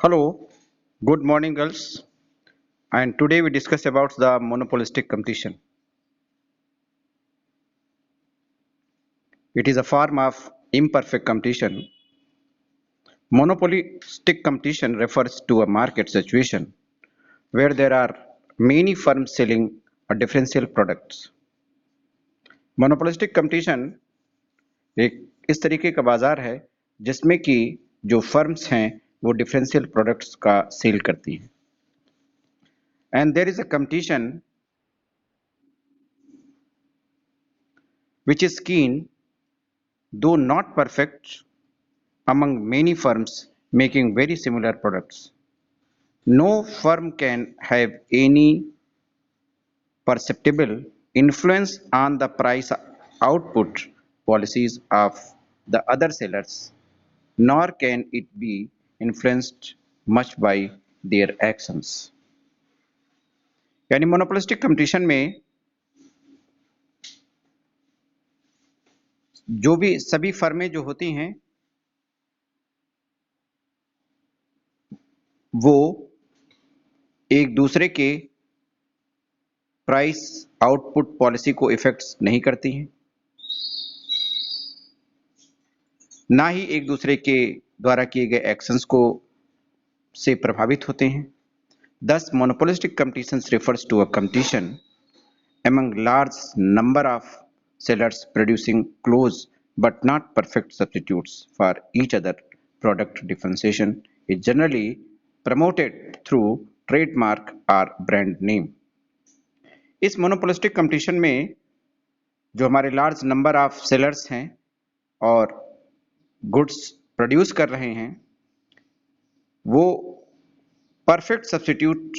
Hello, good morning, girls. And today we discuss about the monopolistic competition. It is a form of imperfect competition. Monopolistic competition refers to a market situation where there are many firms selling a differential products. Monopolistic competition एक इस तरीके का बाजार है जिसमें कि जो firms हैं वो डिफरेंशियल प्रोडक्ट्स का सेल करती हैं and there is a competition which is keen, though not perfect, among many firms making very similar products. No firm can have any perceptible influence on the price output policies of the other sellers, nor can it be influenced much by their actions. यानी monopolistic competition में जो भी सभी फर्में जो होती हैं वो एक दूसरे के प्राइस आउटपुट पॉलिसी को इफेक्ट्स नहीं करती हैं, ना ही एक दूसरे के द्वारा किए गए एक्शंस को से प्रभावित होते हैं. Thus, monopolistic competition refers to a competition among large number of sellers producing close but not perfect substitutes for each other. Product differentiation is generally promoted through trademark or brand name. इस monopolistic competition में जो हमारे large number of sellers हैं और goods produce कर रहे हैं वो परफेक्ट सब्स्टिट्यूट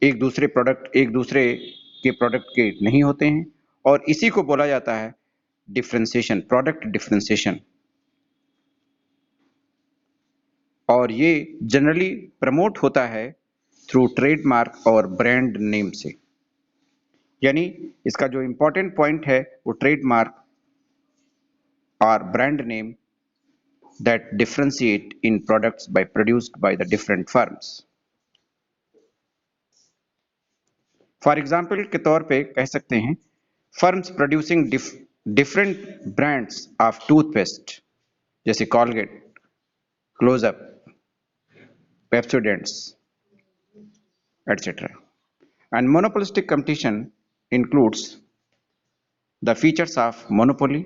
एक दूसरे के प्रोडक्ट के नहीं होते हैं और इसी को बोला जाता है डिफरेंशिएशन, प्रोडक्ट डिफरेंशिएशन. और ये जनरली प्रमोट होता है थ्रू ट्रेडमार्क और ब्रांड नेम से. यानी इसका जो इंपॉर्टेंट पॉइंट है वो ट्रेडमार्क और brand name that differentiate in products by produced by the different firms. For example के तौर पे कह सकते हैं firms producing different brands of toothpaste जैसे Colgate, Close-up, Pepsodent, etc. And monopolistic competition includes the features of monopoly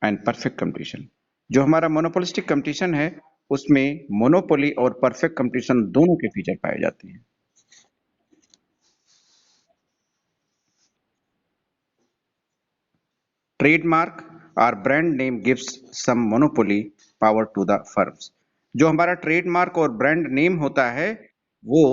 and perfect competition. जो हमारा monopolistic competition है उसमें मोनोपोली और परफेक्ट कंपटीशन दोनों के फीचर पाए जाते हैं. ट्रेडमार्क और brand name gives some monopoly power to the firms. जो हमारा ट्रेडमार्क और ब्रांड नेम होता है वो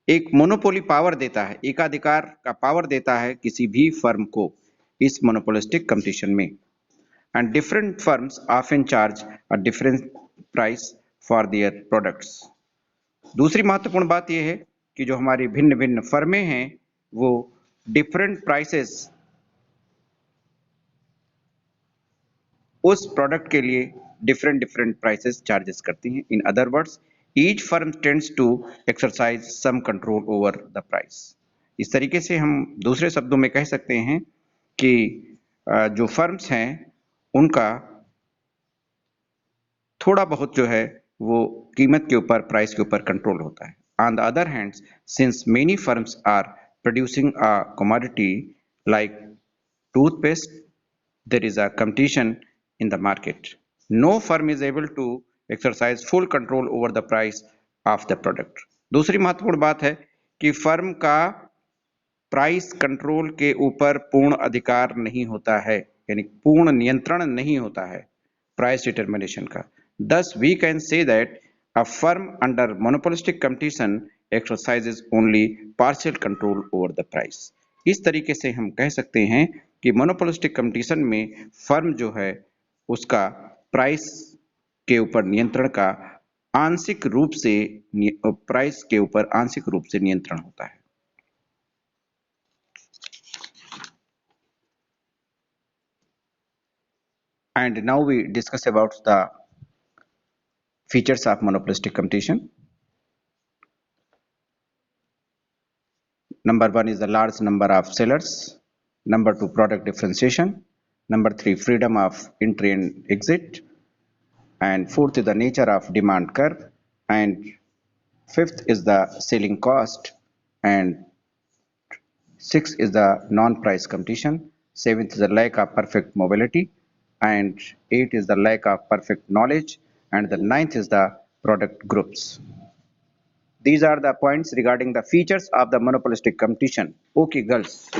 एक मोनोपोली पावर देता है, एकाधिकार का पावर देता है किसी भी फर्म को इस मोनोपोलिस्टिक कंपटीशन में. And different firms often charge a different price for their products. दूसरी महत्वपूर्ण बात यह है कि जो हमारी भिन्न भिन्न फर्में हैं वो डिफरेंट प्राइसेस उस प्रोडक्ट के लिए डिफरेंट प्राइसेस चार्जेस करती हैं. In other words each firm tends to exercise some control over the price. इस तरीके से हम दूसरे शब्दों में कह सकते हैं कि जो फर्म्स हैं उनका थोड़ा बहुत जो है वो कीमत के ऊपर, प्राइस के ऊपर कंट्रोल होता है. On the other hand, since many firms are producing a commodity like toothpaste, there is a competition in the market. No firm is able to exercise full control over the price of the product. दूसरी महत्वपूर्ण बात है कि firm का price control के ऊपर पूर्ण अधिकार नहीं होता है, यानी पूर्ण नियंत्रण नहीं होता है प्राइस डिटर्मिनेशन का. Thus, we can say that a firm under monopolistic competition exercises only partial control over the price. इस तरीके से हम कह सकते हैं कि मोनोपोलिस्टिक कंपटीशन में फर्म जो है उसका प्राइस के ऊपर नियंत्रण का आंशिक रूप से प्राइस के ऊपर आंशिक रूप से नियंत्रण होता है. And now we discuss about the features of monopolistic competition. Number one is the large number of sellers. Number two, product differentiation. Number three, freedom of entry and exit. And fourth is the nature of demand curve. And fifth is the selling cost. And sixth is the non-price competition. Seventh is the lack of perfect mobility. And eighth is the lack of perfect knowledge. And the ninth is the product groups. These are the points regarding the features of the monopolistic competition. Okay, girls.